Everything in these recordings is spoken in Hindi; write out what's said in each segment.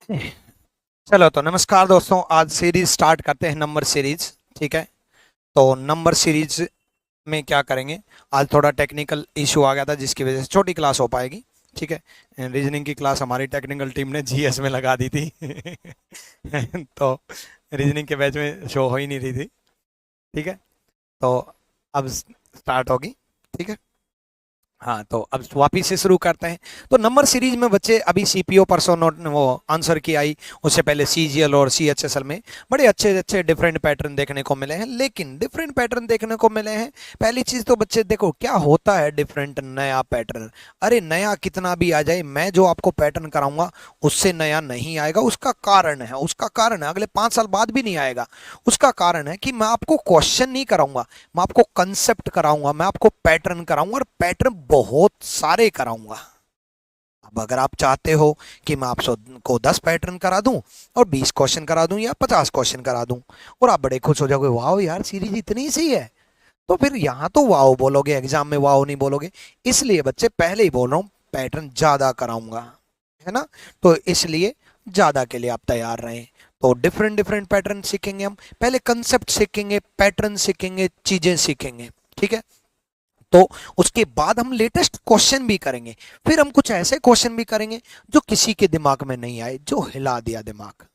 चलो तो नमस्कार दोस्तों, आज सीरीज स्टार्ट करते हैं, नंबर सीरीज। ठीक है, तो नंबर सीरीज में क्या करेंगे, आज थोड़ा टेक्निकल इशू आ गया था जिसकी वजह से छोटी क्लास हो पाएगी। ठीक है, रीजनिंग की क्लास हमारी टेक्निकल टीम ने जीएस में लगा दी थी। तो रीजनिंग के बैच में शो हो ही नहीं रही थी। ठीक है, तो अब स्टार्ट होगी। ठीक है, हाँ, तो अब वापिस से शुरू करते हैं। तो नंबर सीरीज में बच्चे अभी सीपीओ परसों नोट वो आंसर की आई, उससे पहले सीजीएल और सीएचएसएल में बड़े अच्छे अच्छे डिफरेंट पैटर्न देखने को मिले हैं। लेकिन डिफरेंट पैटर्न देखने को मिले हैं, पहली चीज तो बच्चे देखो क्या होता है डिफरेंट नया पैटर्न। अरे नया कितना भी आ जाए, मैं जो आपको पैटर्न कराऊंगा उससे नया नहीं आएगा। उसका कारण है, अगले 5 साल बाद भी नहीं आएगा। उसका कारण है कि मैं आपको क्वेश्चन नहीं कराऊंगा, मैं आपको कंसेप्ट कराऊंगा, मैं आपको पैटर्न कराऊंगा, और पैटर्न बहुत सारे कराऊंगा। अब अगर आप चाहते हो कि मैं आपको 10 पैटर्न करा दूं और 20 क्वेश्चन करा दूं या 50 क्वेश्चन करा दूं, और आप बड़े खुश हो जाओगे, वाह यार सीरीज इतनी सी है, तो फिर यहां तो वाओ बोलोगे, एग्जाम में वाओ नहीं बोलोगे। इसलिए बच्चे पहले ही बोल रहा हूं, पैटर्न ज्यादा कराऊंगा, है ना। तो इसलिए ज्यादा के लिए आप तैयार रहें। तो डिफरेंट डिफरेंट पैटर्न सीखेंगे हम, पहले कंसेप्ट सीखेंगे, पैटर्न सीखेंगे, चीजें सीखेंगे। ठीक है, तो उसके बाद हम लेटेस्ट क्वेश्चन भी करेंगे। फिर हम कुछ ऐसे क्वेश्चन भी करेंगे जो किसी के दिमाग में नहीं आए, जो हिला दिया दिमाग।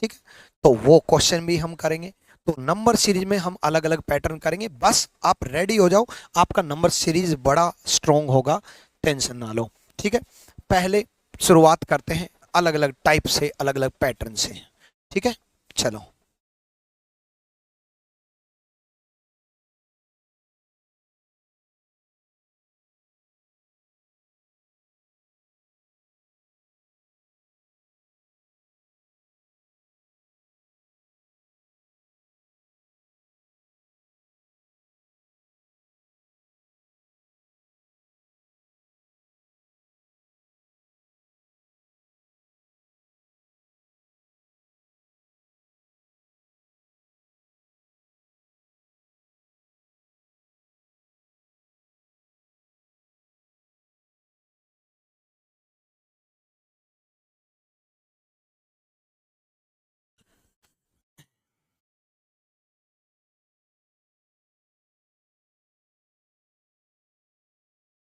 ठीक है, तो वो क्वेश्चन भी हम करेंगे। तो नंबर सीरीज में हम अलग अलग पैटर्न करेंगे, बस आप रेडी हो जाओ, आपका नंबर सीरीज बड़ा स्ट्रॉन्ग होगा, टेंशन ना लो। ठीक है, पहले शुरुआत करते हैं अलग अलग टाइप से, अलग अलग पैटर्न से। ठीक है, चलो।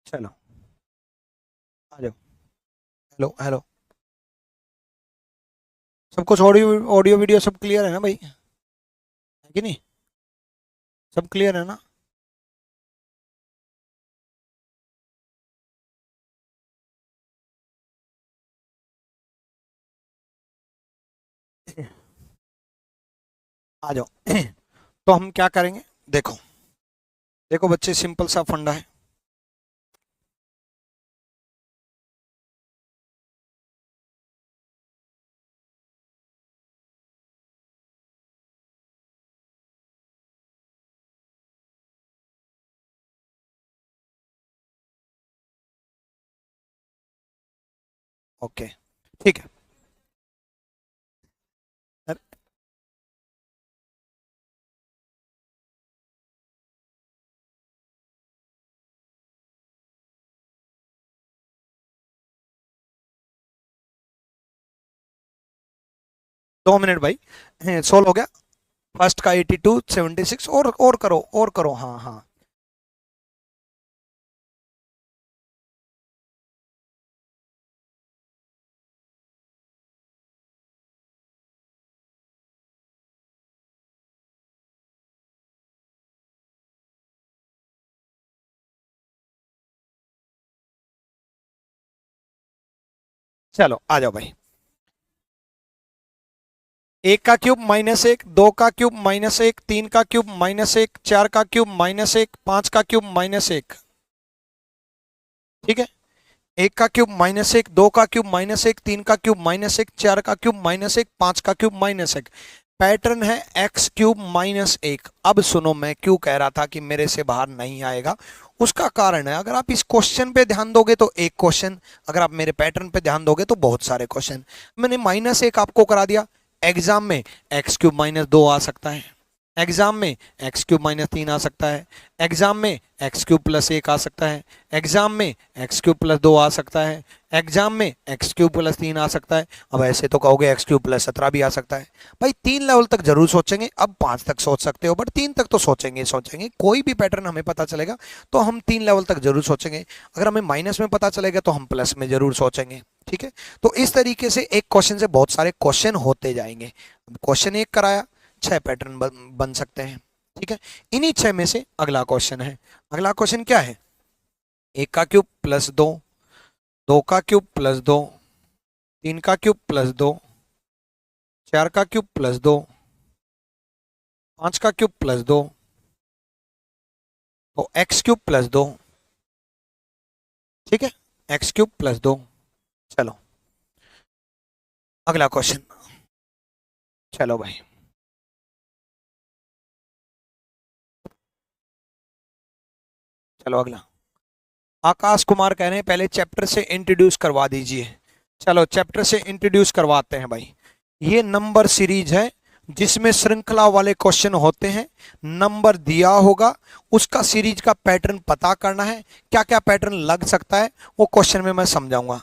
चलो आ जाओ। हेलो हेलो, सब कुछ ऑडियो ऑडियो वीडियो सब क्लियर है ना भाई, है कि नहीं? सब क्लियर है ना? आ जाओ। तो हम क्या करेंगे, देखो, देखो बच्चे, सिंपल सा फंडा है। ओके, ठीक है। अरे, 2 मिनट भाई, सोल्व हो गया। फर्स्ट का 82 76, और करो, और करो, हाँ हाँ। चलो आ जाओ भाई। 1 का क्यूब -1, 2 का क्यूब -1, 3 का क्यूब -1, 4 का क्यूब -1, 5 का क्यूब -1, 5 का क्यूब -1। ठीक है, 1 का क्यूब -1, 2 का क्यूब -1, 3 का क्यूब -1, 4 का क्यूब -1, 5 का क्यूब -1। पैटर्न है x³ -1। अब सुनो, मैं क्यों कह रहा था कि मेरे से बाहर नहीं आएगा, उसका कारण है, अगर आप इस क्वेश्चन पे ध्यान दोगे तो एक क्वेश्चन, अगर आप मेरे पैटर्न पे ध्यान दोगे तो बहुत सारे क्वेश्चन। मैंने -1 आपको करा दिया, एग्जाम में x³ -2 आ सकता है, एग्जाम में एक्स क्यूब माइनस 3 आ सकता है, एग्जाम में एक्स क्यूब प्लस 1 आ सकता है, एग्जाम में एक्स क्यूब प्लस 2 आ सकता है, एग्जाम में एक्स क्यूब प्लस 3 आ सकता है। अब ऐसे तो कहोगे एक्स क्यूब प्लस 17 भी आ सकता है। भाई 3 लेवल तक जरूर सोचेंगे, अब 5 तक सोच सकते हो बट 3 तक तो सोचेंगे सोचेंगे। कोई भी पैटर्न हमें पता चलेगा तो हम 3 लेवल तक जरूर सोचेंगे। अगर हमें माइनस में पता चलेगा तो हम प्लस में जरूर सोचेंगे। ठीक है, तो इस तरीके से एक क्वेश्चन से बहुत सारे क्वेश्चन होते जाएंगे। क्वेश्चन एक कराया, 6 पैटर्न बन सकते हैं। ठीक है, इन्हीं 6 में से अगला क्वेश्चन है। अगला क्वेश्चन क्या है? 1 का क्यूब प्लस 2, 2 का क्यूब प्लस 2, 3 का क्यूब प्लस 2, 4 का क्यूब प्लस 2, 5 का क्यूब प्लस 2, तो एक्स क्यूब प्लस 2। ठीक है, एक्स क्यूब प्लस 2। चलो अगला क्वेश्चन। चलो भाई, चलो अगला। आकाश कुमार कह रहे हैं पहले चैप्टर से इंट्रोड्यूस करवा दीजिए। चलो चैप्टर से इंट्रोड्यूस करवाते हैं भाई। ये नंबर सीरीज है जिसमें श्रृंखला वाले क्वेश्चन होते हैं। नंबर दिया होगा, उसका सीरीज का पैटर्न पता करना है, क्या क्या पैटर्न लग सकता है वो क्वेश्चन में मैं समझाऊंगा।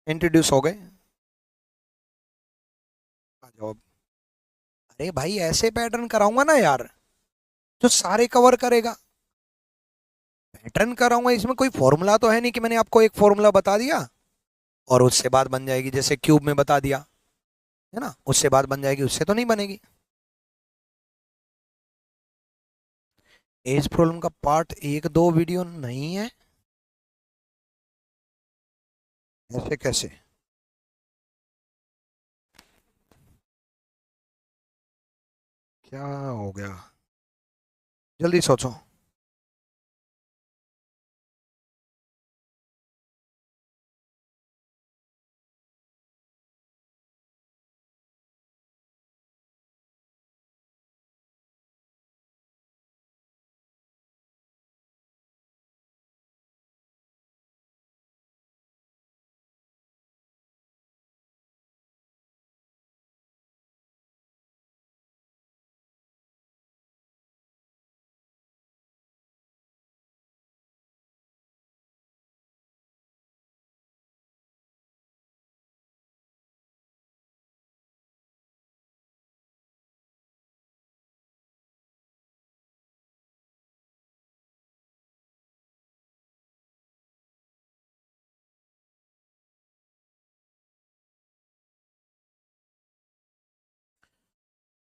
इंट्रोड्यूस हो गए? आ जाओ अब। अरे भाई ऐसे पैटर्न कराऊंगा ना यार जो सारे कवर करेगा। पैटर्न कराऊंगा, इसमें कोई फॉर्मूला तो है नहीं कि मैंने आपको एक फॉर्मूला बता दिया और उससे बात बन जाएगी, जैसे क्यूब में बता दिया है ना, उससे बात बन जाएगी, उससे तो नहीं बनेगी। एज प्रॉब्लम का पार्ट 1 2 वीडियो नहीं है? ऐसे कैसे? क्या हो गया? जल्दी सोचो।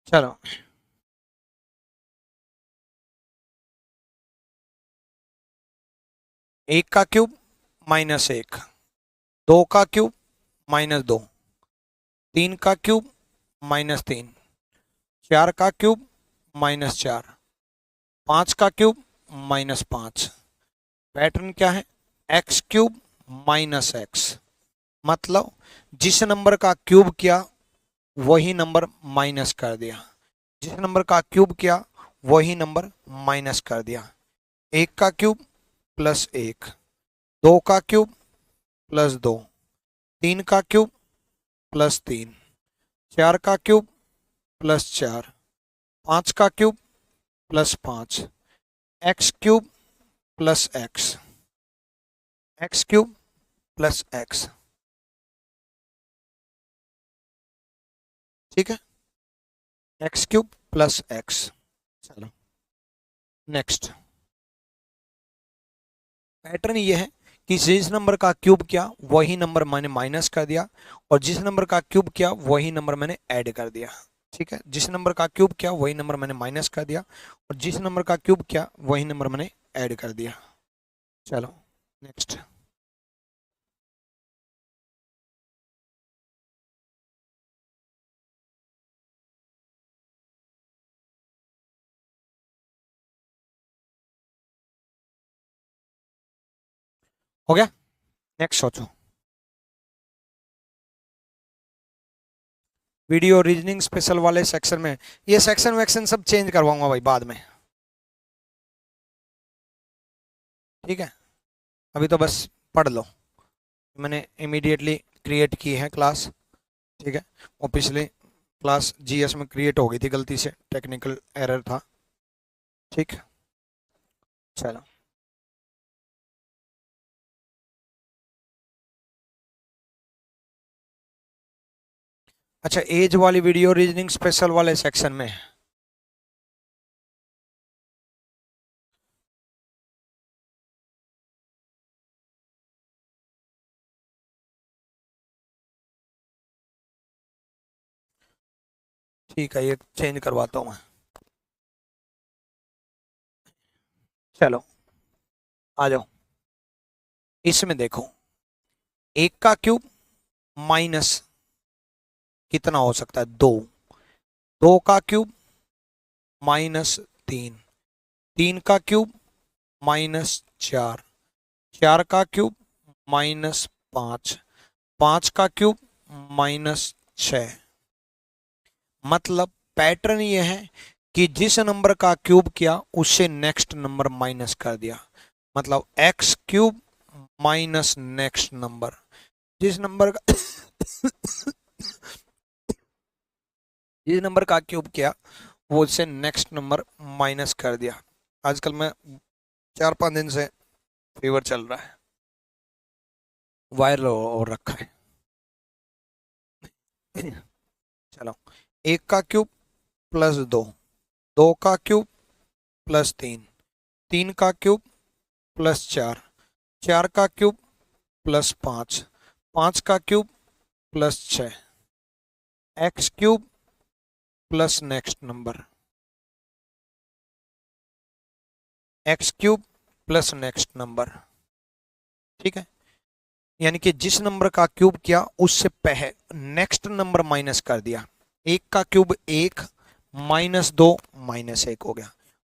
चलो 1 का क्यूब माइनस 1, 2 का क्यूब माइनस 2, 3 का क्यूब माइनस 3, 4 का क्यूब माइनस 4, 5 का क्यूब माइनस 5। पैटर्न क्या है? X cube minus x. मतलब जिस नंबर का क्यूब किया वही नंबर माइनस कर दिया, जिस नंबर का क्यूब किया वही नंबर माइनस कर दिया। 1 का क्यूब प्लस 1, 2 का क्यूब प्लस 2, 3 का क्यूब प्लस 3, 4 का क्यूब प्लस 4, 5 का cube plus 5, x cube plus x, x cube plus x. ठीक है, एक्स क्यूब प्लस एक्स। चलो नेक्स्ट। पैटर्न ये है कि जिस नंबर का क्यूब किया वही नंबर मैंने माइनस कर दिया और जिस नंबर का क्यूब किया वही नंबर मैंने ऐड कर दिया। ठीक है, जिस नंबर का क्यूब किया वही नंबर मैंने माइनस कर दिया और जिस नंबर का क्यूब किया वही नंबर मैंने ऐड कर दिया। चलो नेक्स्ट। हो गया? नेक्स्ट सोचो। वीडियो रीजनिंग स्पेशल वाले सेक्शन में ये सेक्शन वैक्शन सब चेंज करवाऊंगा भाई बाद में। ठीक है, अभी तो बस पढ़ लो। मैंने इमीडिएटली क्रिएट की है क्लास। ठीक है, वो पिछले क्लास जीएस में क्रिएट हो गई थी गलती से, टेक्निकल एरर था। ठीक, चलो। अच्छा, एज वाली वीडियो रीजनिंग स्पेशल वाले सेक्शन में है। ठीक है, ये चेंज करवाता हूँ मैं। चलो आ जाओ। इसमें देखो, एक का क्यूब माइनस कितना हो सकता है, दो। दो का क्यूब माइनस तीन। तीन का क्यूब माइनस चार। चार का क्यूब माइनस पाँच। पाँच का क्यूब माइनस छ। मतलब पैटर्न ये है कि जिस नंबर का क्यूब किया उससे नेक्स्ट नंबर माइनस कर दिया। मतलब x cube minus next number. जिस नंबर का जिस नंबर का क्यूब किया वो उससे नेक्स्ट नंबर माइनस कर दिया। आजकल मैं 4-5 दिन से फीवर चल रहा है, वायरल हो रखा है। चलो, एक का क्यूब प्लस दो। दो का क्यूब प्लस तीन। तीन का क्यूब प्लस चार। चार का क्यूब प्लस पाँच। पाँच का क्यूब प्लस छ। X cube plus next number. X cube plus next number. ठीक है, यानी कि जिस नंबर का क्यूब किया उससे पहले नेक्स्ट नंबर माइनस कर दिया। एक का क्यूब एक, माइनस दो, माइनस एक हो गया।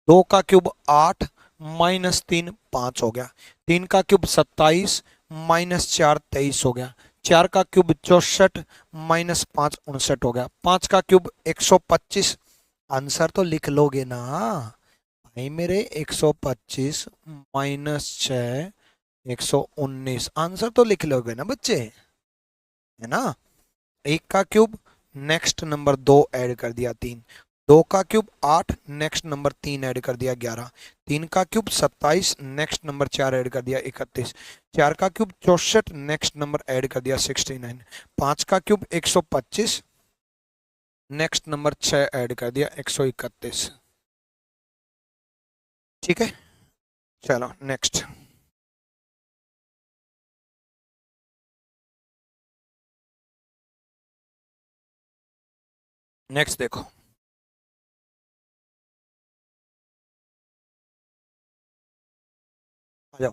दो का क्यूब आठ, माइनस तीन, पाँच हो गया। तीन का क्यूब 27, माइनस चार, 23 हो गया। चार का क्यूब 64, माइनस पाँच, 59 हो गया। पाँच का क्यूब 125। आंसर तो लिख लोगे ना भाई मेरे, 125 माइनस छ, 119। आंसर तो लिख लोगे ना बच्चे, है ना। एक का क्यूब नेक्स्ट नंबर दो ऐड कर दिया तीन। दो का क्यूब आठ, नेक्स्ट नंबर तीन ऐड कर दिया 11। तीन का क्यूब 27, नेक्स्ट नंबर चार ऐड कर दिया 31। चार का क्यूब 64, नेक्स्ट नंबर ऐड कर दिया 69। पांच का क्यूब 125, नेक्स्ट नंबर छह ऐड कर दिया 131। ठीक है, चलो नेक्स्ट। नेक्स्ट देखो, आ जाओ।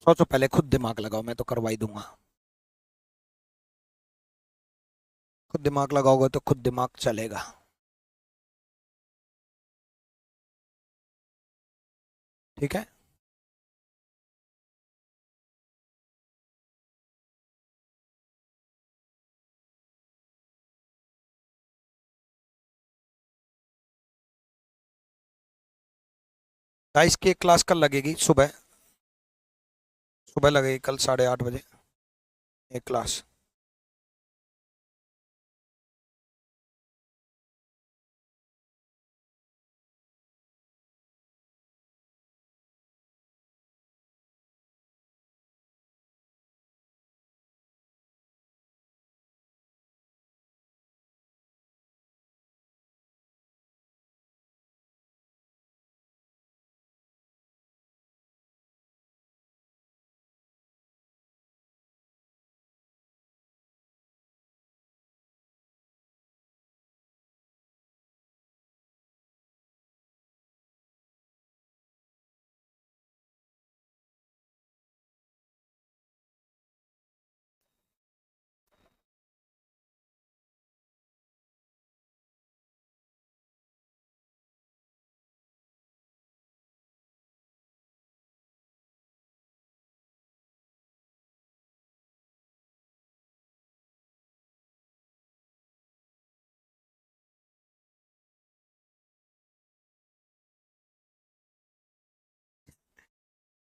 सोचो, पहले खुद दिमाग लगाओ, मैं तो करवा ही दूंगा। खुद दिमाग लगाओगे तो खुद दिमाग चलेगा। ठीक है, गाइस की एक क्लास कल लगेगी सुबह। सुबह लगेगी कल 8:30 बजे एक क्लास।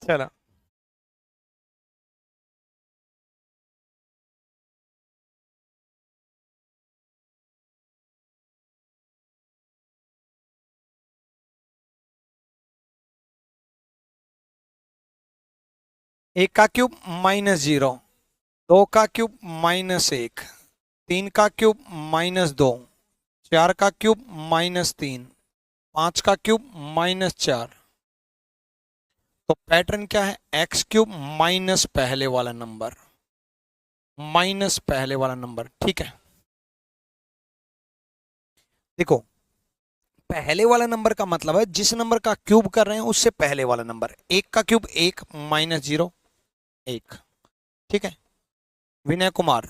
चलो, एक का क्यूब -0, दो का क्यूब -1, तीन का क्यूब -2, चार का क्यूब -3, पांच का क्यूब -4। तो पैटर्न क्या है? एक्स क्यूब माइनस पहले वाला नंबर, माइनस पहले वाला नंबर। ठीक है, देखो पहले वाला नंबर का मतलब है जिस नंबर का क्यूब कर रहे हैं उससे पहले वाला नंबर। एक का क्यूब 1, -0 1। ठीक है, विनय कुमार।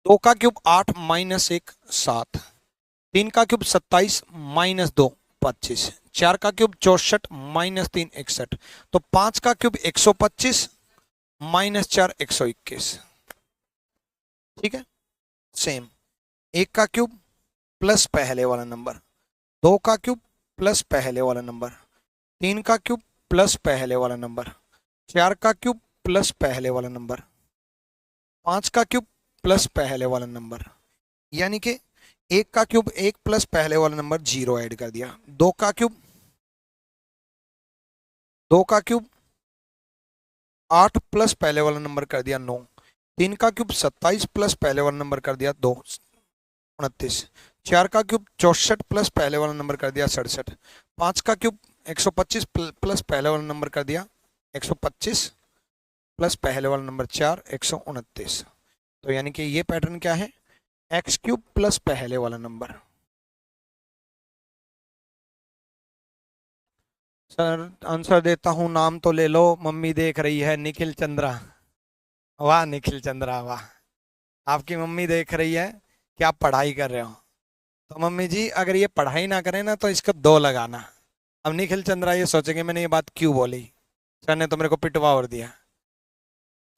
दो का क्यूब 8, -1 7। तीन का क्यूब 27, -2 25। चार का क्यूब 64, -3 61। तो पांच का क्यूब 125, -4 121। ठीक है, सेम। एक का क्यूब प्लस पहले वाला नंबर, दो का क्यूब प्लस पहले वाला नंबर, तीन का क्यूब प्लस पहले वाला नंबर, चार का क्यूब प्लस पहले वाला नंबर, पांच का क्यूब प्लस पहले वाला नंबर। यानी कि एक का क्यूब 1 प्लस पहले वाला नंबर 0 ऐड कर दिया। दो का क्यूब 8 प्लस पहले वाला नंबर कर दिया 9। तीन का क्यूब 27 प्लस पहले वाला नंबर कर दिया 2 29। चार का क्यूब 64 प्लस पहले वाला नंबर कर दिया 67। पांच का क्यूब 125 प्लस पहले वाला नंबर कर दिया 125 प्लस पहले वाला नंबर 4 129। तो यानी कि ये पैटर्न क्या है? एक्स क्यूब प्लस पहले वाला नंबर। सर आंसर देता हूँ, नाम तो ले लो, मम्मी देख रही है। निखिल चंद्रा। वाह निखिल चंद्रा वाह, आपकी मम्मी देख रही है कि आप पढ़ाई कर रहे हो। तो मम्मी जी अगर ये पढ़ाई ना करें ना तो इसका 2 लगाना। अब निखिल चंद्रा ये सोचेंगे मैंने ये बात क्यों बोली, सर ने तो मेरे को पिटवा और दिया।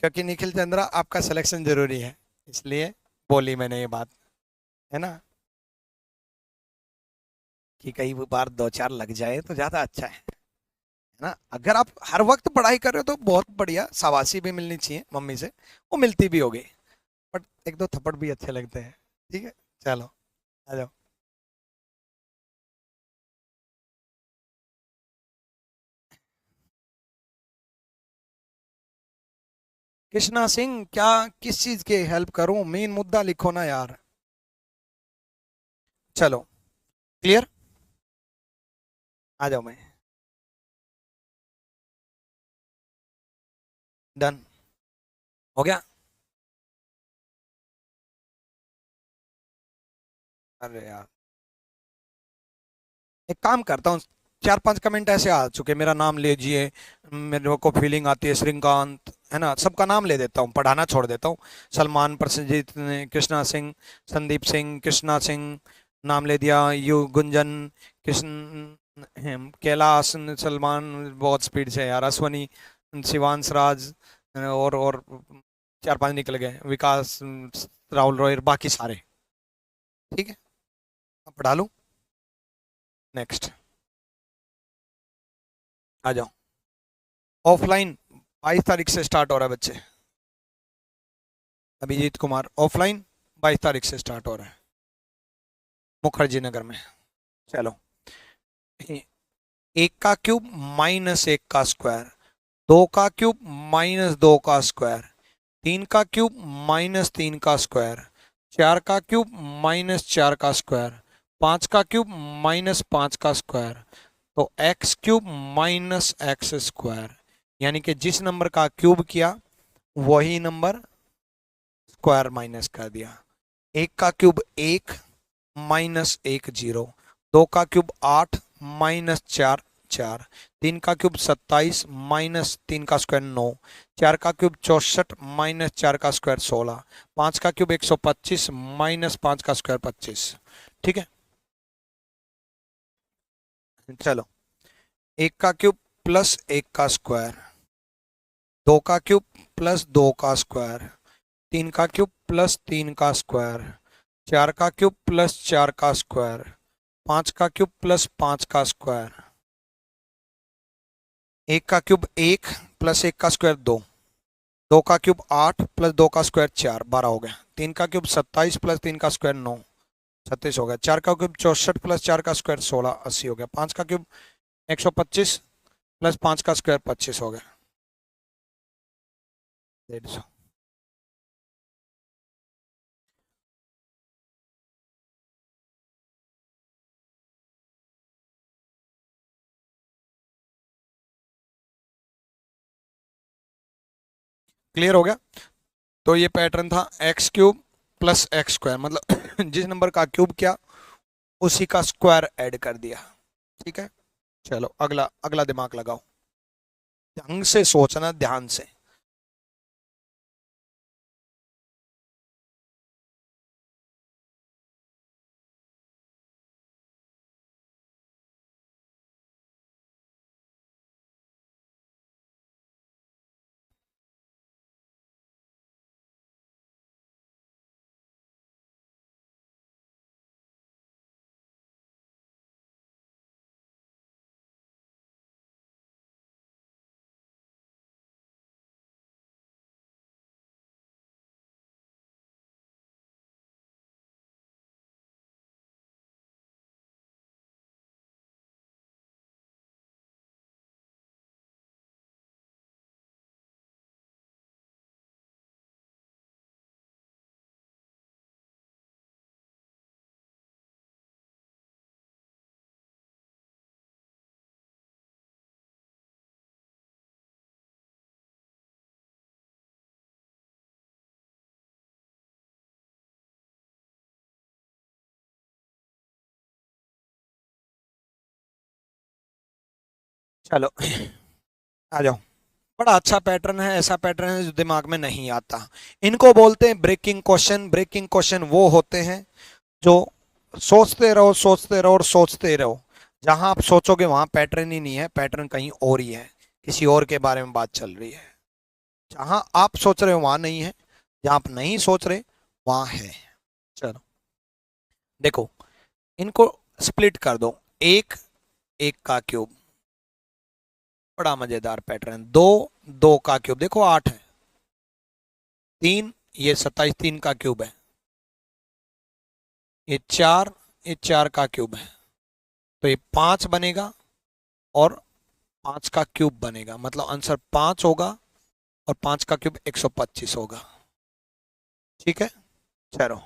क्योंकि निखिल चंद्रा आपका सिलेक्शन जरूरी है, इसलिए बोली मैंने ये बात, है ना, कि कई बार 2 4 लग जाए तो ज्यादा अच्छा है ना। अगर आप हर वक्त पढ़ाई कर रहे हो तो बहुत बढ़िया, शाबाशी भी मिलनी चाहिए मम्मी से, वो मिलती भी होगी, बट एक दो थप्पड़ भी अच्छे लगते हैं। ठीक है, चलो आ जाओ। कृष्णा सिंह, क्या किस चीज के हेल्प करूं? मेन मुद्दा लिखो ना यार। चलो, क्लियर, आ जाओ। मैं डन हो गया। अरे यार, एक काम करता हूँ, 4 5 कमेंट ऐसे आ चुके, मेरा नाम लीजिए, मेरे को फीलिंग आती है, श्रीकांत, है ना, सबका नाम ले देता हूँ, पढ़ाना छोड़ देता हूँ। सलमान, प्रसन्नजीत ने, कृष्णा सिंह, संदीप सिंह, कृष्णा सिंह, नाम ले दिया, यू गुंजन, कृष्ण, कैलाश, सलमान, बहुत स्पीड से यार, अश्वनी, शिवांश राज, और 4 5 निकल गए, विकास, राहुल रॉय, बाकी सारे। ठीक है, अब पढ़ा लूँ। नेक्स्ट आ जाओ। ऑफलाइन 22 तारीख से स्टार्ट हो रहा है बच्चे। अभिजीत कुमार, ऑफलाइन 22 तारीख से स्टार्ट हो रहा है मुखर्जी नगर में। चलो, एक का क्यूब -1 का स्क्वायर, दो का क्यूब -2 का स्क्वायर, तीन का क्यूब -3 का स्क्वायर, चार का क्यूब -4 का स्क्वायर, पांच का क्यूब -5 का स्क्वायर। तो एक्स क्यूब -एक्स स्क्वायर, यानी कि जिस नंबर का क्यूब किया वही नंबर स्क्वायर माइनस कर दिया। एक का क्यूब 1, -1 0। दो का क्यूब 8, -4 4। तीन का क्यूब 27, -3 का स्क्वायर 9। चार का क्यूब 64, -4 का स्क्वायर 16। पांच का क्यूब 125, -5 का स्क्वायर 25। ठीक है, चलो, एक का क्यूब +1 का स्क्वायर, दो का क्यूब +2 का स्क्वायर, तीन का क्यूब +3 का स्क्वायर, चार का क्यूब +4 का स्क्वायर, पांच का क्यूब +5 का स्क्वायर, एक का क्यूब 1 +1 का स्क्वायर 2। दो का क्यूब 8 +2 का स्क्वायर 4, 12 हो गया। तीन का क्यूब 27 +3 का स्क्वायर 9, 36 हो गया। चार का क्यूब 64 +4 का स्क्वायर 16, 80 हो गया। पांच का क्यूब 125 +5 का स्क्वायर 25 हो गया। 150। क्लियर हो गया। तो ये पैटर्न था x cube plus x square, मतलब जिस नंबर का क्यूब किया उसी का स्क्वायर ऐड कर दिया। ठीक है, चलो अगला अगला दिमाग लगाओ, ढंग से सोचना, ध्यान से। चलो आ जाओ। बड़ा अच्छा पैटर्न है, ऐसा पैटर्न है जो दिमाग में नहीं आता। इनको बोलते हैं ब्रेकिंग क्वेश्चन। ब्रेकिंग क्वेश्चन वो होते हैं जो सोचते रहो सोचते रहो और सोचते रहो, जहां आप सोचोगे वहां पैटर्न ही नहीं है, पैटर्न कहीं और ही है, किसी और के बारे में बात चल रही है। जहां आप सोच रहे हो वहां नहीं है, जहां आप नहीं सोच रहे वहां है। चलो देखो, इनको स्प्लिट कर दो। एक, एक का क्यूब, बड़ा मजेदार पैटर्न। दो, दो का क्यूब, देखो 8 है। तीन, ये 27, 3 का क्यूब है। ये 4, ये 4 का क्यूब है। तो ये 5 बनेगा और 5 का क्यूब बनेगा, मतलब आंसर 5 होगा और 5 का क्यूब 125 होगा। ठीक है, चलो।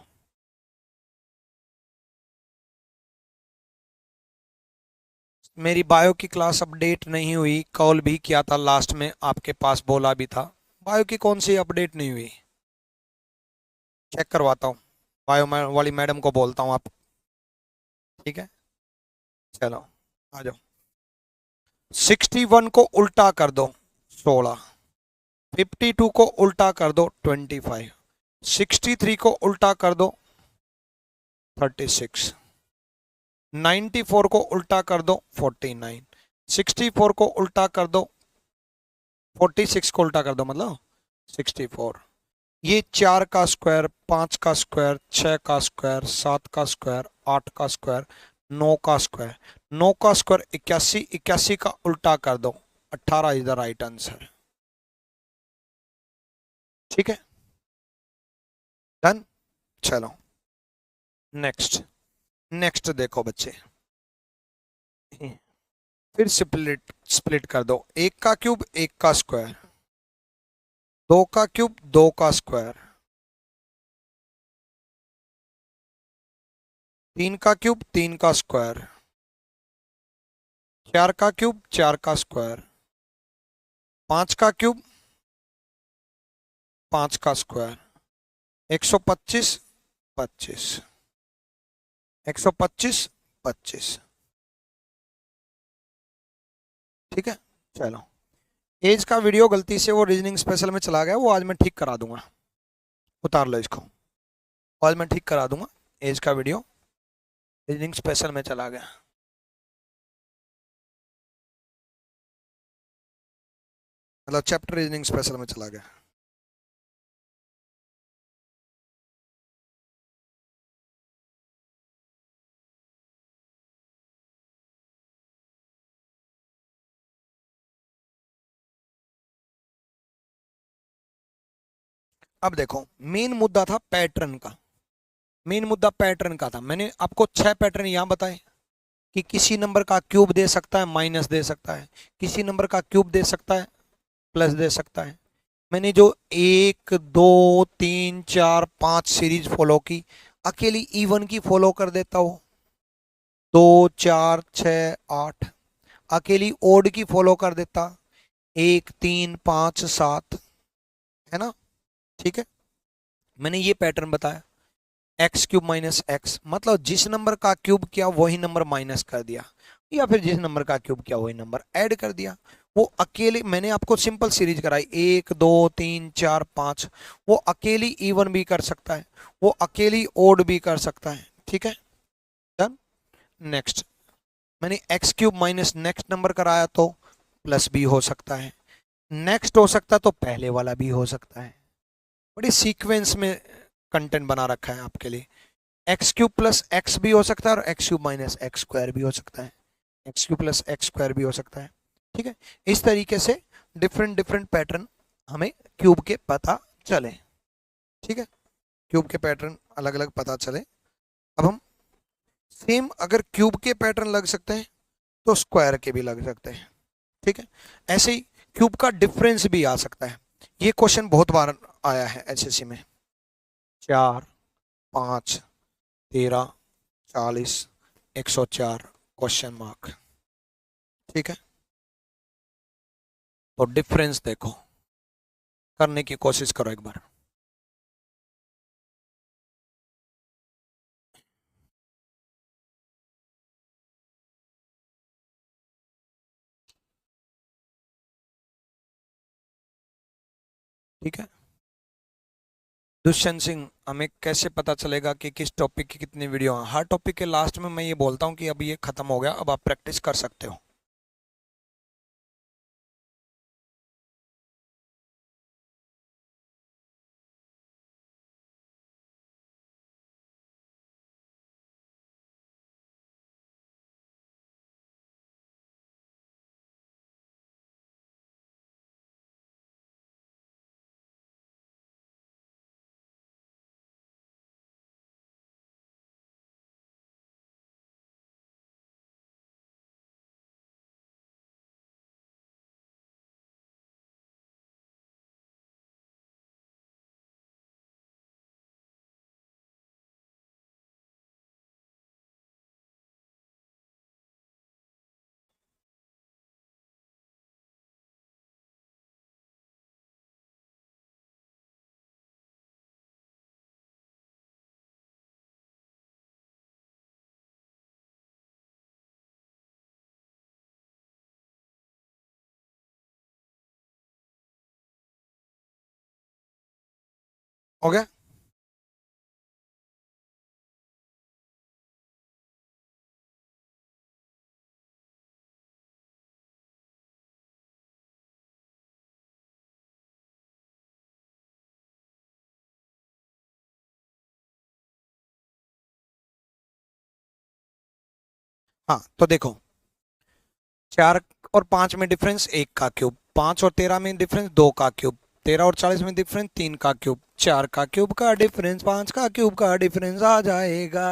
मेरी बायो की क्लास अपडेट नहीं हुई, कॉल भी किया था लास्ट में, आपके पास बोला भी था। बायो की कौन सी अपडेट नहीं हुई, चेक करवाता हूँ, बायो वाली मैडम को बोलता हूँ आप। ठीक है, चलो आ जाओ। 61 को उल्टा कर दो 16, 52 को उल्टा कर दो 25, 63 को उल्टा कर दो 36, 94 को उल्टा कर दो 49, 64 को उल्टा कर दो 46 को उल्टा कर दो मतलब 64। ये 4 का स्क्वायर, 5 का स्क्वायर, 6 का स्क्वायर, 7 का स्क्वायर, 8 का स्क्वायर, 9 का स्क्वायर। 9 का स्क्वायर 81, 81 का उल्टा कर दो 18 इज द राइट आंसर। ठीक है, डन। चलो नेक्स्ट। नेक्स्ट देखो बच्चे, फिर स्प्लिट स्प्लिट कर दो। एक का क्यूब, एक का स्क्वायर, दो का क्यूब, दो का स्क्वायर, तीन का क्यूब, तीन का स्क्वायर, चार का क्यूब, चार का स्क्वायर, पांच का क्यूब, पांच का स्क्वायर, 125, 25, 125, 25। ठीक है, चलो। एज का वीडियो गलती से वो रीजनिंग स्पेशल में चला गया, वो आज मैं ठीक करा दूंगा। उतार लो इसको, आज मैं ठीक करा दूंगा। एज का वीडियो रीजनिंग स्पेशल में चला गया, मतलब चैप्टर रीजनिंग स्पेशल में चला गया। अब देखो, मेन मुद्दा था पैटर्न का। मेन मुद्दा पैटर्न का था। मैंने आपको 6 पैटर्न यहां बताए कि किसी नंबर का क्यूब दे सकता है, माइनस दे सकता है, किसी नंबर का क्यूब दे सकता है, प्लस दे सकता है, मैंने जो 1 2 3 4 5 सीरीज फॉलो की, अकेली E1 की फॉलो कर देता हूँ। 2 4 6 8, अकेली ओड की फॉलो कर देता, 1 3 5 7, है ना। ठीक है, मैंने ये पैटर्न बताया। एक्स क्यूब माइनस एक्स मतलब जिस नंबर का क्यूब किया वही नंबर माइनस कर दिया, या फिर जिस नंबर का क्यूब किया वही नंबर ऐड कर दिया। वो अकेले, मैंने आपको सिंपल सीरीज कराई 1 2 3 4 5, वो अकेली इवन भी कर सकता है, वो अकेली ओड भी कर सकता है। ठीक है, डन। नेक्स्ट, मैंने x cube minus next number कराया तो प्लस भी हो सकता है, नेक्स्ट हो सकता तो पहले वाला भी हो सकता है। बड़ी सीक्वेंस में कंटेंट बना रखा है आपके लिए। एक्स क्यूब प्लस एक्स भी हो सकता है और x cube minus x square भी हो सकता है, x cube plus x square भी हो सकता है। ठीक है, इस तरीके से डिफरेंट डिफरेंट पैटर्न हमें क्यूब के पता चले। ठीक है, क्यूब के पैटर्न अलग अलग पता चले। अब हम सेम, अगर क्यूब के पैटर्न लग सकते हैं तो स्क्वायर के भी लग सकते हैं। ठीक है, ऐसे ही क्यूब का डिफरेंस भी आ सकता है। ये क्वेश्चन बहुत बार आया है एसएससी में। 4 5 13 40 क्वेश्चन मार्क। ठीक है, तो डिफरेंस देखो, करने की कोशिश करो एक बार। ठीक है, दुष्यंत सिंह, हमें कैसे पता चलेगा कि किस टॉपिक की कितनी वीडियो है? हर टॉपिक के लास्ट में मैं ये बोलता हूँ कि अब ये खत्म हो गया, अब आप प्रैक्टिस कर सकते हो। हो गया? हाँ, तो देखो, 4 और 5 में डिफरेंस 1 का क्यूब, 5 और 13 में डिफरेंस 2 का क्यूब, 13 और 40 में डिफरेंस 3 का क्यूब, 4 का क्यूब का डिफरेंस 5 का क्यूब का डिफरेंस आ जाएगा,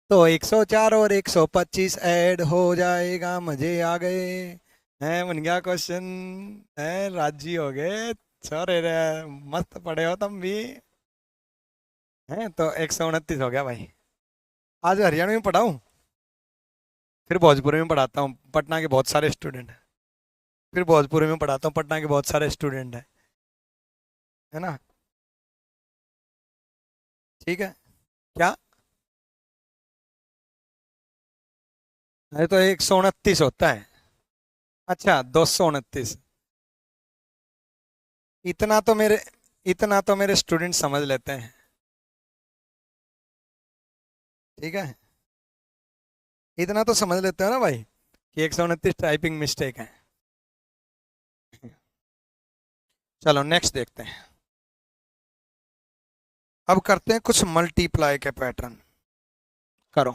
तो 104 और 125 ऐड हो जाएगा। मजे आ गए हैं, बन गया क्वेश्चन है, राजी हो गए। सॉरी रे, मस्त पढ़े हो तुम भी। हैं तो 129 हो गया भाई। आज हरियाणा में पढ़ाऊँ, फिर भोजपुरी में पढ़ाता हूँ, पटना के बहुत सारे स्टूडेंट हैं। फिर भोजपुरी में पढ़ाता हूँ, पटना के बहुत सारे स्टूडेंट हैं, है ना। ठीक है, क्या? अरे तो 129 होता है। अच्छा, 229। इतना तो मेरे इतना तो मेरे स्टूडेंट समझ लेते हैं। ठीक है, इतना तो समझ लेते हो ना भाई कि 129 टाइपिंग मिस्टेक है। चलो नेक्स्ट देखते हैं। अब करते हैं कुछ मल्टीप्लाई के पैटर्न। करो।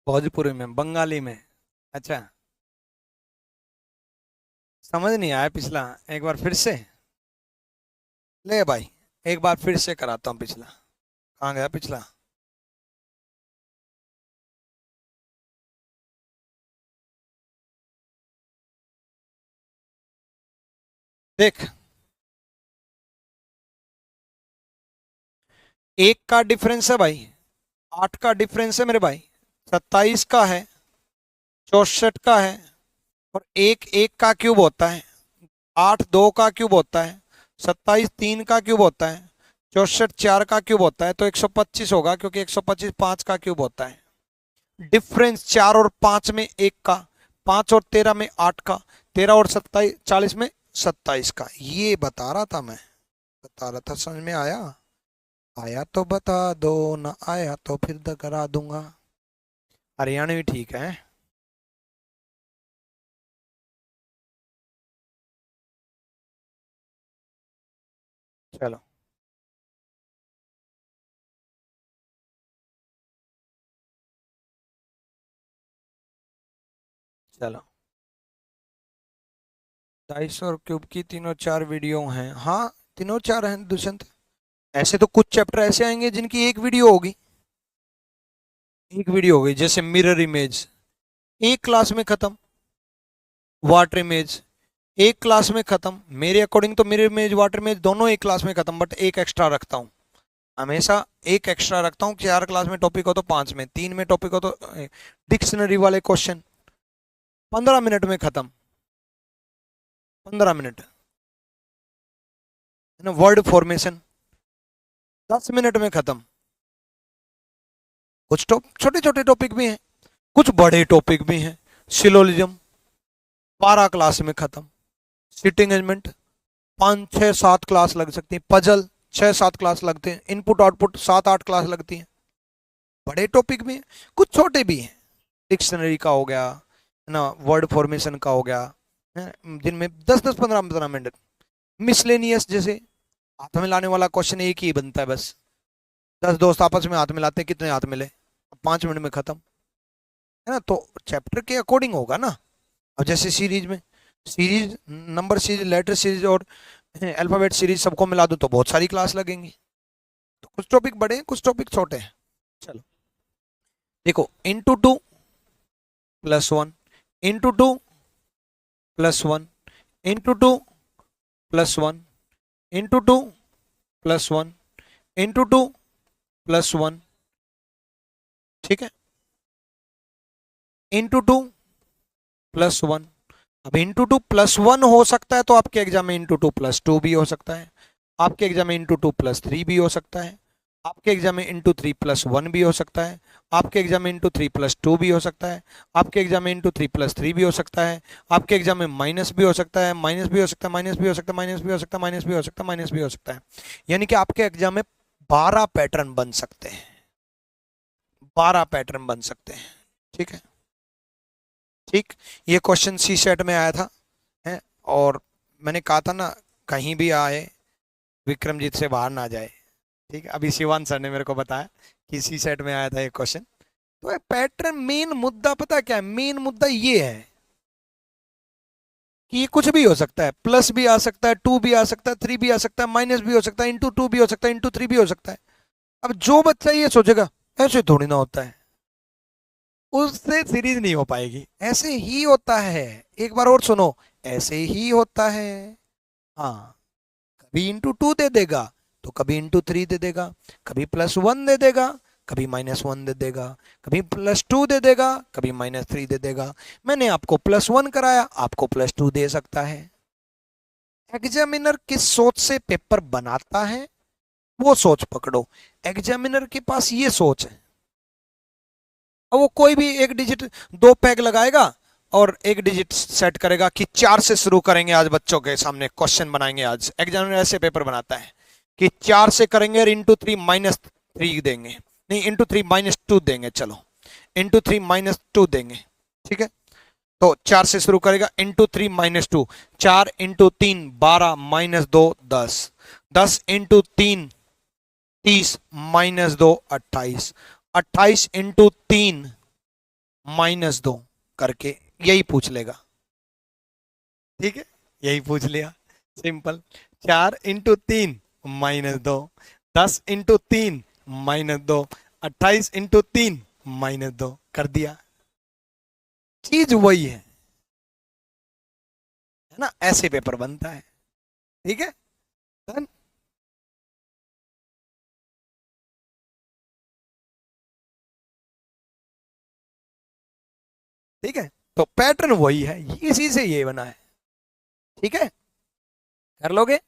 भोजपुरी में, बंगाली में? अच्छा, समझ नहीं आया पिछला, एक बार फिर से ले भाई, एक बार फिर से कराता हूँ पिछला। कहाँ गया पिछला? देख, 1 का डिफरेंस है भाई, 8 का डिफरेंस है मेरे भाई, 27 का है, 64 का है, और 1 1 का क्यूब होता है, 8 2 का क्यूब होता है, 27 3 का क्यूब होता है, 64 4 का क्यूब होता है, तो 125 होगा, क्योंकि 125 5 का क्यूब होता है। डिफरेंस 4 और 5 में 1 का, 5 और 13 में 8 का, 13 और 27 40 में 27 का। ये बता रहा था मैं, बता रहा था, समझ में आया? आया तो बता दो, ना आया तो फिर करा दूंगा। हरियाणवी ठीक है। चलो, चलो, 250 और क्यूब की तीनों चार वीडियो हैं, हाँ तीनों चार हैं दुष्यंत। ऐसे तो कुछ चैप्टर ऐसे आएंगे जिनकी एक वीडियो होगी, एक वीडियो होगी, जैसे मिरर इमेज, एक क्लास में खत्म। वाटर इमेज, एक क्लास में खत्म। मेरे अकॉर्डिंग तो मिरर इमेज वाटर इमेज दोनों एक क्लास में खत्म, बट एक एक्स्ट्रा रखता हूँ, हमेशा एक एक्स्ट्रा रखता हूँ। 4 क्लास में टॉपिक हो तो 5 में, 3 में टॉपिक हो तो डिक्शनरी वाले क्वेश्चन 15 मिनट में खत्म, 15 मिनट है ना। वर्ड फॉर्मेशन 10 मिनट में खत्म। कुछ छोटे छोटे टॉपिक भी हैं, कुछ बड़े टॉपिक भी हैं। सिलोलिज्म 12 क्लास में खत्म। सिटिंग एंजमेंट 5 6 7 क्लास लग सकती है। पजल 6 7 क्लास लगते हैं। इनपुट आउटपुट 7 8 क्लास लगती हैं। बड़े टॉपिक भी हैं, कुछ छोटे भी हैं। डिक्शनरी का हो गया है ना, वर्ड फॉर्मेशन का हो गया, जिनमें 10 10 15 15 मिनट। मिसलेनियस जैसे हाथ में लाने वाला क्वेश्चन एक ही बनता है बस, 10 दोस्त आपस में हाथ मिलाते हैं, कितने हाथ मिले, 5 मिनट में खत्म, है ना। तो चैप्टर के अकॉर्डिंग होगा ना। अब जैसे सीरीज में, series number series, letter series और अल्फाबेट सीरीज सबको मिला दो तो बहुत सारी क्लास लगेंगी। तो कुछ टॉपिक बड़े हैं, कुछ टॉपिक छोटे हैं। चलो देखो, into 2 plus 1, into 2 plus 1, into 2 plus 1, into 2 plus 1, into 2 plus 1, ठीक है, इंटू 2 प्लस 1। अब इंटू 2 प्लस 1 हो सकता है तो आपके एग्जाम में इंटू 2 प्लस 2 भी हो सकता है, आपके एग्जाम में इंटू 2 प्लस 3 भी हो सकता है, आपके एग्जाम में इंटू 3 प्लस 1 भी हो सकता है, आपके एग्जाम में इंटू 3 प्लस 2 भी हो सकता है, आपके एग्जाम में इंटू 3 प्लस 3 भी हो सकता है, आपके एग्जाम में माइनस भी हो सकता है, माइनस भी हो सकता है, माइनस भी हो सकता है, माइनस भी हो सकता है, माइनस भी हो सकता है, माइनस भी हो सकता है। यानी कि आपके एग्जाम में 12 पैटर्न बन सकते हैं, 12 पैटर्न बन सकते हैं, ठीक है। ठीक, ये क्वेश्चन सी सेट में आया था, है, और मैंने कहा था ना, कहीं भी आए विक्रमजीत से बाहर ना जाए। ठीक है, अभी शिवान सर ने मेरे को बताया कि सी सेट में आया था ये क्वेश्चन। तो पैटर्न, मेन मुद्दा पता क्या है? मेन मुद्दा ये है कि ये कुछ भी हो सकता है, प्लस भी आ सकता है, 2 भी आ सकता है, 3 भी आ सकता है, माइनस भी हो सकता है, इंटू 2 भी हो सकता है, इंटू 3 भी हो सकता है। अब जो बच्चा ये सोचेगा ऐसे थोड़ी ना होता है, उससे सीरीज नहीं हो पाएगी। ऐसे ही होता है, एक बार और सुनो, ऐसे ही होता है। हाँ, कभी इंटू 2 दे देगा तो कभी इंटू 3 दे देगा, कभी प्लस 1 दे देगा, कभी माइनस 1 दे देगा, कभी प्लस 2 दे देगा, कभी माइनस 3 दे देगा। मैंने आपको प्लस 1 कराया, आपको प्लस 2 दे सकता है। एग्जामिनर किस सोच से पेपर बनाता है वो सोच पकड़ो। एग्जामिनर के पास ये सोच है, और वो कोई भी एक डिजिट, 2 पैग लगाएगा और एक डिजिट सेट करेगा कि 4 से शुरू करेंगे, आज बच्चों के सामने क्वेश्चन बनाएंगे। आज एग्जामिनर ऐसे पेपर बनाता है कि 4 से करेंगे और इंटू 3 माइनस 3 देंगे, नहीं इंटू 3 माइनस 2 देंगे, चलो इंटू 3 माइनस 2 देंगे, ठीक है। तो 4 से शुरू करेगा, into 3 minus 2, 4 into 3 12 minus 2 10, 10 into 3 30 minus 2 28, 28 into 3 minus 2 करके यही पूछ लेगा, ठीक है, यही पूछ लिया, simple. 4 into 3 minus 2, 10 into 3 minus 2, 28 into 3 minus 2 कर दिया। चीज वही है ना, ऐसे पेपर बनता है। ठीक है, डन। ठीक है, तो पैटर्न वही है, इसी से ये बना है। ठीक है, कर लोगे।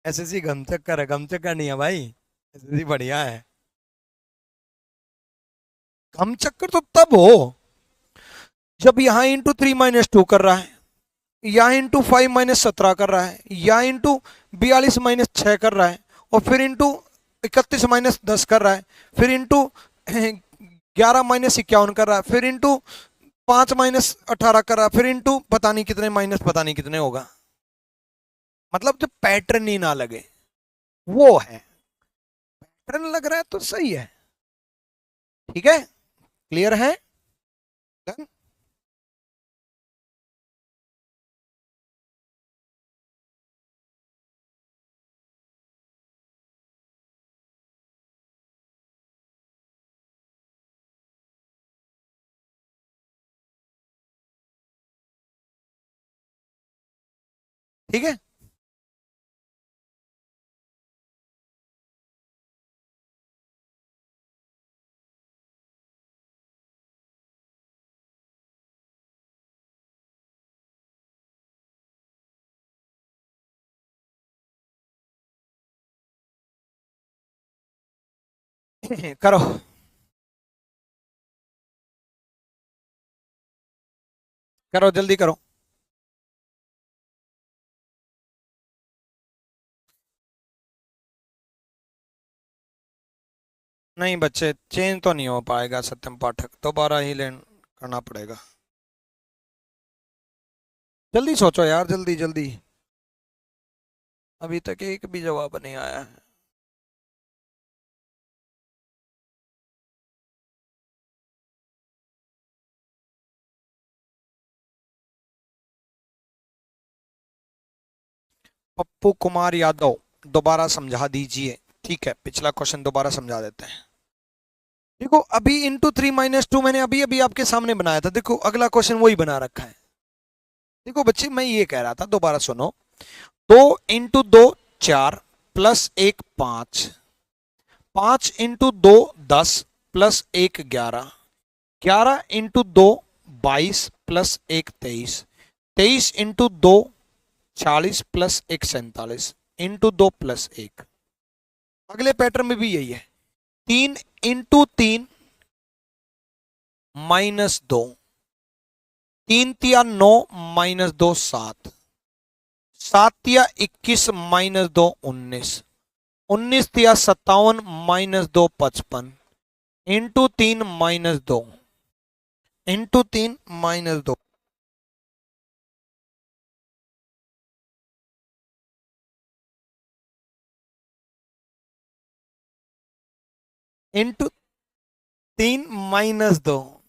एसएससी गम चक्कर है, गम चक्कर नहीं है भाई, एसएससी बढ़िया है। गम चक्कर तो तब हो जब यहाँ इंटू 3 - 2 कर रहा है, या इंटू 5 - 17 कर रहा है, या इंटू 42 - 6 कर रहा है, और फिर इंटू 31 - 10 कर रहा है, फिर इंटू 11 - 51 कर रहा है, फिर इंटू 5 - 18 कर रहा है, फिर इंटू पता नहीं कितने माइनस पता नहीं कितने होगा। मतलब जो पैटर्न ही ना लगे वो है। पैटर्न लग रहा है तो सही है। ठीक है, क्लियर है। Done? ठीक है, करो। करो जल्दी करो। नहीं बच्चे, चेंज तो नहीं हो पाएगा सत्यम पाठक, दोबारा ही लेन करना पड़ेगा। जल्दी सोचो यार, जल्दी जल्दी। अभी तक एक भी जवाब नहीं आया है। पप्पू कुमार यादव, दोबारा समझा दीजिए। ठीक है, पिछला क्वेश्चन दोबारा समझा देते हैं। देखो अभी इंटू 3 - 2 मैंने अभी अभी आपके सामने बनाया था, देखो अगला क्वेश्चन वही बना रखा है। देखो बच्चे, मैं ये कह रहा था, दोबारा सुनो। 2 × 2 4 +1 5, 5 × 2 10 +1 11, 11 × 2 22 +1 23, 23 × 2 40 +1 47, × 2 + 1। अगले पैटर्न में भी यही है। 3 × 3 - 2, 3 × 3 = 9 - 2 7, 7 × 21 - 2 19, 19 × 57 - 2 55, × 3 - 2, × 3 - 2, × 3 - 2।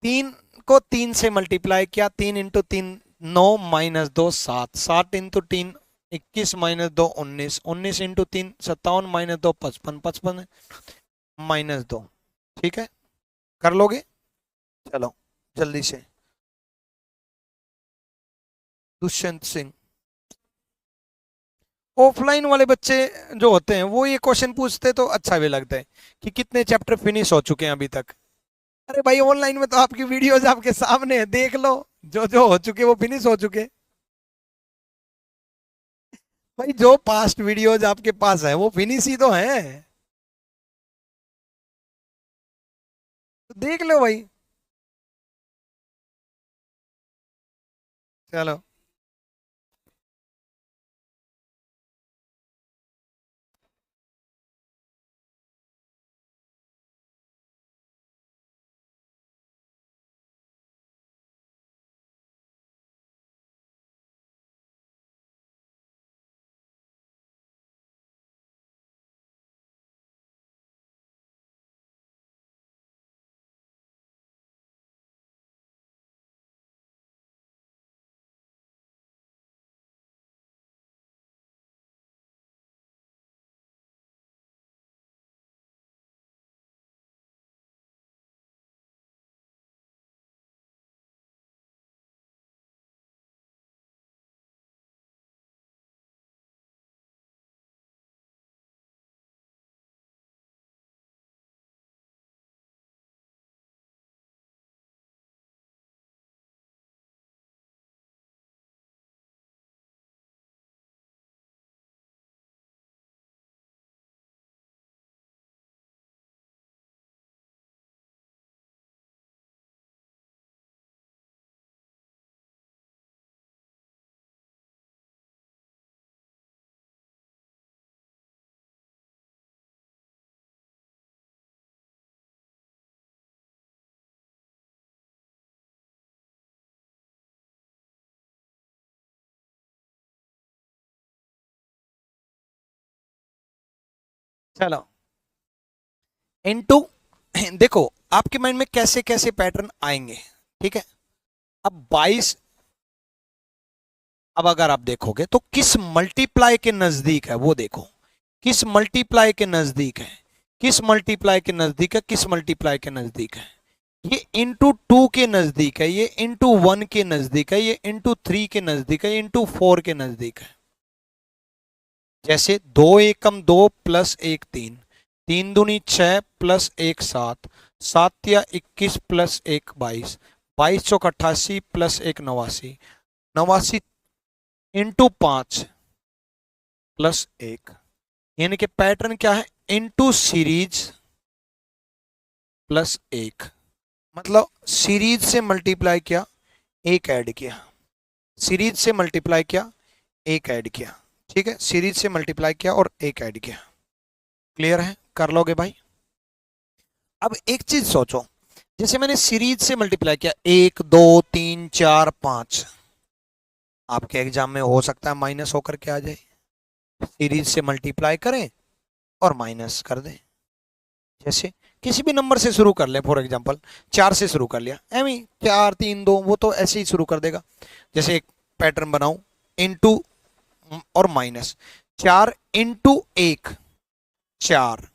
3 को 3 से मल्टीप्लाई किया, 3 × 3 9 - 2 7, 7 × 3 21 - 2 19, 19 × 3 57 - 2 55, 55 -2। ठीक है, कर लोगे। चलो जल्दी से। दुष्यंत सिंह। ऑफलाइन वाले बच्चे जो होते हैं वो ये क्वेश्चन पूछते तो अच्छा भी लगता है कि कितने चैप्टर फिनिश हो चुके हैं अभी तक। अरे भाई, ऑनलाइन में तो आपकी वीडियोज आपके सामने है, देख लो। जो जो हो चुके वो फिनिश हो चुके। भाई जो पास्ट वीडियोज आपके पास है वो फिनिश ही तो है, तो देख लो भाई। चलो। चलो इनटू देखो आपके माइंड में कैसे कैसे पैटर्न आएंगे, ठीक है। अब 22, अब अगर आप देखोगे तो किस मल्टीप्लाई के नजदीक है वो देखो, किस मल्टीप्लाई के नजदीक है, किस मल्टीप्लाई के नजदीक है, किस मल्टीप्लाई के नजदीक है। ये इंटू 2 के नजदीक है, ये इंटू 1 के नजदीक है, ये इंटू 3 के नजदीक है, इंटू 4 के नजदीक है। जैसे 2 एकम 2 प्लस 1 3, 3 दूनी 6 प्लस 1 7, 7 या 21 प्लस 1 22, 22 चौक 88 प्लस 1 89, 89 इंटू 5 प्लस 1। यानी कि पैटर्न क्या है, इंटू सीरीज प्लस 1। मतलब सीरीज से मल्टीप्लाई किया, एक ऐड किया, सीरीज से मल्टीप्लाई किया, एक ऐड किया, ठीक है। सीरीज से मल्टीप्लाई किया और एक ऐड किया। क्लियर है, कर लोगे भाई। अब एक चीज सोचो, जैसे मैंने सीरीज से मल्टीप्लाई किया 1 2 3 4 5, आपके एग्जाम में हो सकता है माइनस होकर के आ जाए। सीरीज से मल्टीप्लाई करें और माइनस कर दें। जैसे किसी भी नंबर से शुरू कर लें, फॉर एग्जांपल 4 से शुरू कर लिया, एमी 4 3 2, वो तो ऐसे ही शुरू कर देगा। जैसे एक पैटर्न बनाऊं, इंटू और माइनस, 4 इंटू 1 4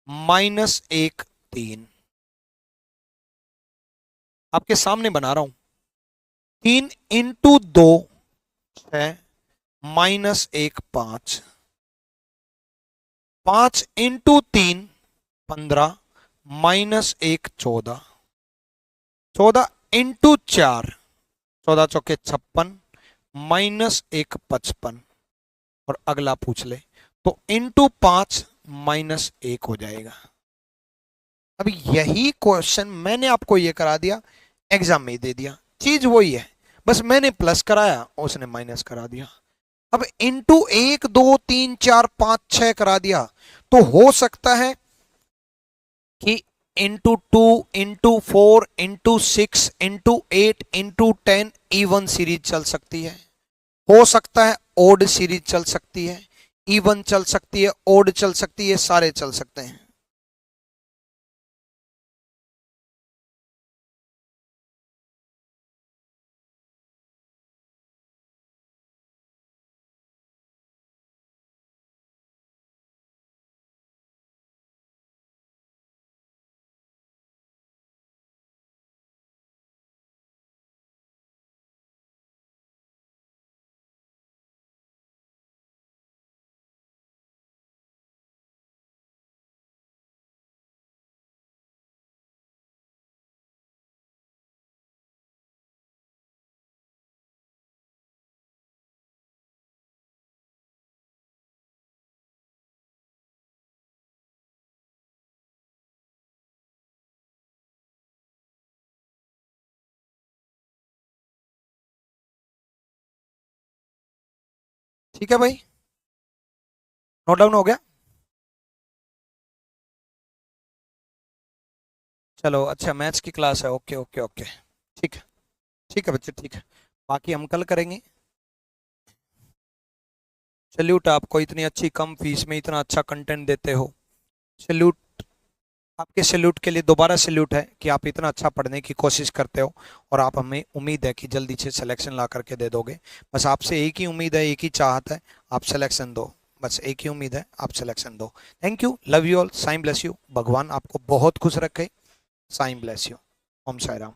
माइनस 1 3, आपके सामने बना रहा हूं। 3 into 2 6 minus 1 5, 5 into 3 15 minus 1 14, 14 into 4 14 चौके 56 माइनस 1 55। और अगला पूछ ले तो इंटू 5 माइनस 1 हो जाएगा। अब यही क्वेश्चन मैंने आपको ये करा दिया, एग्जाम में ही दे दिया, चीज वही है, बस मैंने प्लस कराया उसने माइनस करा दिया। अब इंटू 1 2 3 4 5 6 करा दिया, तो हो सकता है कि into 2 into 4 into 6 into 8 into 10 even series चल सकती है। हो सकता है ओड सीरीज चल सकती है, इवन चल सकती है, ओड चल सकती है, सारे चल सकते हैं। ठीक है भाई, नोट डाउन हो गया। चलो अच्छा, मैथ्स की क्लास है, ओके ओके ओके, ठीक है, ठीक है बच्चे, ठीक है, बाकी हम कल करेंगे। सैल्यूट आपको, इतनी अच्छी कम फीस में इतना अच्छा कंटेंट देते हो, सैल्यूट। आपके सैल्यूट के लिए दोबारा सैल्यूट है कि आप इतना अच्छा पढ़ने की कोशिश करते हो, और आप, हमें उम्मीद है कि जल्दी से सिलेक्शन ला करके दे दोगे। बस आपसे एक ही उम्मीद है, एक ही चाहत है, आप सिलेक्शन दो, बस एक ही उम्मीद है, आप सिलेक्शन दो। Thank you, love you all, Sai bless you, भगवान आपको बहुत खुश रखे, साईं ब्लेस यू, ओम साई राम।